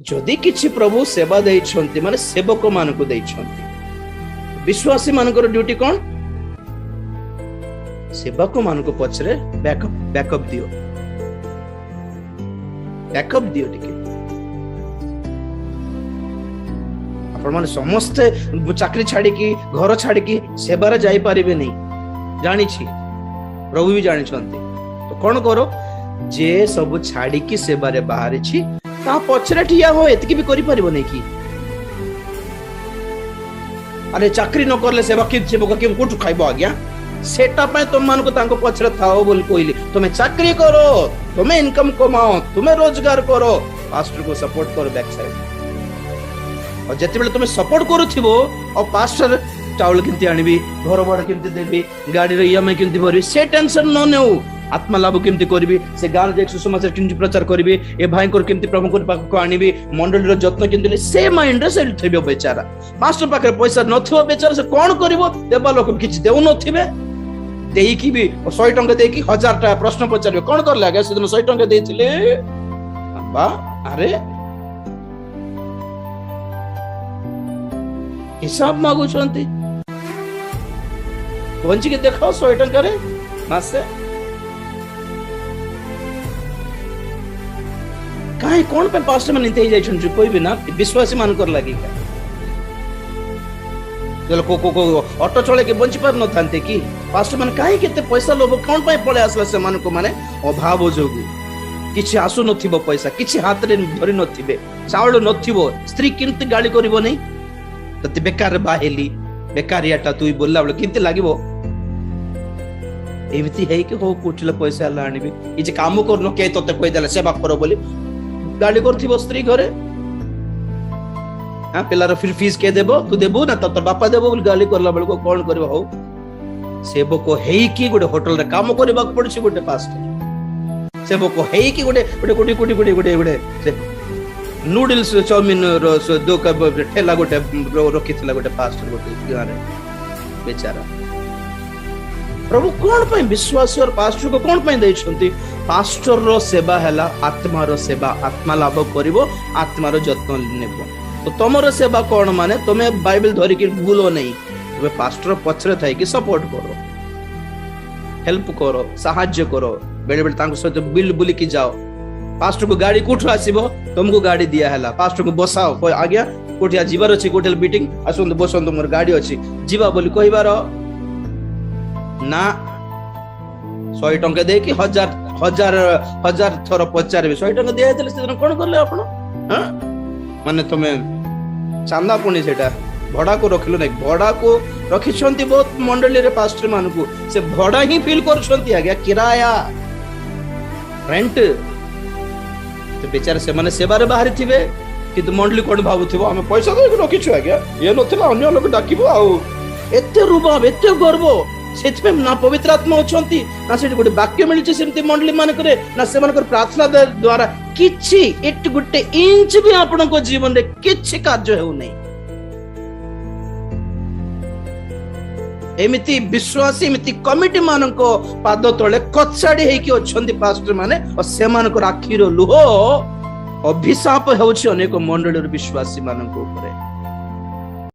जदि किछि प्रभु सेवा देइछन्ति माने सेवक मानकु देइछन्ति, विश्वासी मानकर ड्यूटी कौन? सेवक मानकु पछरे बैकअप दियो, बैकअप दियो टिके। आपण माने समस्ते चाकरी छाड़ी की घर छाड़ी की सेवारे जाई पारिबे नहीं, जानी छी प्रभु भी जानी छन्ति। तो कौन करो जे सब छाड़ी की सेवारे बाहर छी ता पछरे ठिया हो, एतकी भी करि परिबो नहीं की? अरे चाकरी न करले सेवा कि सेवक कि कोठु खाइबो आज्ञा? सेटा पे तुम मान को तांको पछरे थाओ बोल कोइली, तुम्हें चाकरी करो, तुम्हें इनकम कमाओ, तुम्हें रोजगार करो, पास्टर को सपोर्ट करो बैक साइड। और जति बेले तुम्हें सपोर्ट करूथिबो और पास्टर चाउल किंती आनिबी, घर बड़ किंती देबी, गाड़ी रे ईएमआई किंती भरबी, से टेंशन न नेउ। आत्मा लाभ केमती करबी, से गान जे सुसमाचार केमती प्रचार करबी, ए भाई को केमती प्रभु को पाख को आनिबी, मंडली रो जत्न केमती से माइंड रे सेल थेबो बेचारा। मास्टर पाखे पैसा नथिबो बेचारा, से कोन करबो? देबा लोक किछ देउ नथिबे, देई की भी 100 टंका देई की 1000 टा प्रश्न पचारबे, कोन कर लागे? से दिन 100 टंका देइथिले बा, अरे हिसाब मागु छंती, वंची के देखो 100 टंका रे मासे काहे कौन पे पास्टर मन इंते जाय छन कोई भी ना विश्वासी मान कर लागी का चलो को ऑटो चले के बंची पर न थांते की पास्टर मन काहे केते पैसा लोभ कौन पे पळे आसला से मान को माने अभाव जोगु किछि आसु नथिबो पैसा, किछि हाथ रे धरि नथिबे, चावल नथिबो, स्त्री किंते गाली करबो नहीं तते बेकार बाहेली बेकारियाटा तुई बोलला बले किंते लागिबो? एमिति है कि हो कोठले पैसा ला आनिबे, इ जे काम करनो के तते कहि देला सेवा करो बोली गाली करथिबो स्त्री घरे। हां पिलार फिर फीस के देबो, तू देबो ना तत बापा देबो बोली गाली करला बेल को कोन करबो? हो सेवक हेई की गोटे होटल रे काम करबा पड़छि, गोटे पास्टर सेवक हेई की गोटे से नूडल्स चाउमीन रो दो का ठेला गोटे रखिथिला गोटे पास्टर गोटे गारे बेचारा। प्रभु कौन पे विश्वासी और पास्टर को कौन पे दैछंती? पास्टर रो सेवा हैला आत्मा रो सेवा, आत्मा लाभ करिवो, आत्मा रो जत्न नेबो। तो तमरो सेवा कौन माने तमे बाइबल धरि के भूलो नहीं, तमे पास्टर पछरे थाई कि सपोर्ट करो, हेल्प करो, सहाय्य करो, बेले बेले तांको सहित बिल बुली की जाओ। पास्टर को गाड़ी कोठु आसीबो, तुमको गाड़ी दिया हैला, पास्टर को बसाओ, कोई आ गया कोठिया जीवार अछि, होटल मीटिंग आसुन बसंत मोर गाड़ी अछि जीवा बोली कहिबार ना 100 टंका दे कि हजार थर पचारबे, 100 टंका दिया हेतले से कोन करले आपण? हां माने तमे चांदा पुणी सेटा भड़ा को रखिलो नहीं, भड़ा को रखी छंती बहुत मंडली रे पास्टर मानकू, से भड़ा ही फील कर छंती आ गया किराया रेंट। तो बेचारा से माने सेवारे बाहरी थिबे किंतु मंडली कोन भाबुथिबो हम पैसा दे रखी छु आ गया, ये नथिला अन्य लोक डाकिबो आ एते रुबाब एते गर्व सेतपे ना पवित्र आत्मा अछंती ना से गोटे वाक्य मिलछि सेमती मंडली मान करे ना से मानकर प्रार्थना द्वारा किछि एट गुटे इंच भी आपन को जीवन रे किछि कार्य हेउ नै। एमिति विश्वासी एमिति कमिटी मान को पाद तळे कचाडी हे कि अछंती पास्टर माने और से मानकर आखिरो लुह अभिशाप हेउछि अनेक मंडली विश्वासी मान को ऊपर।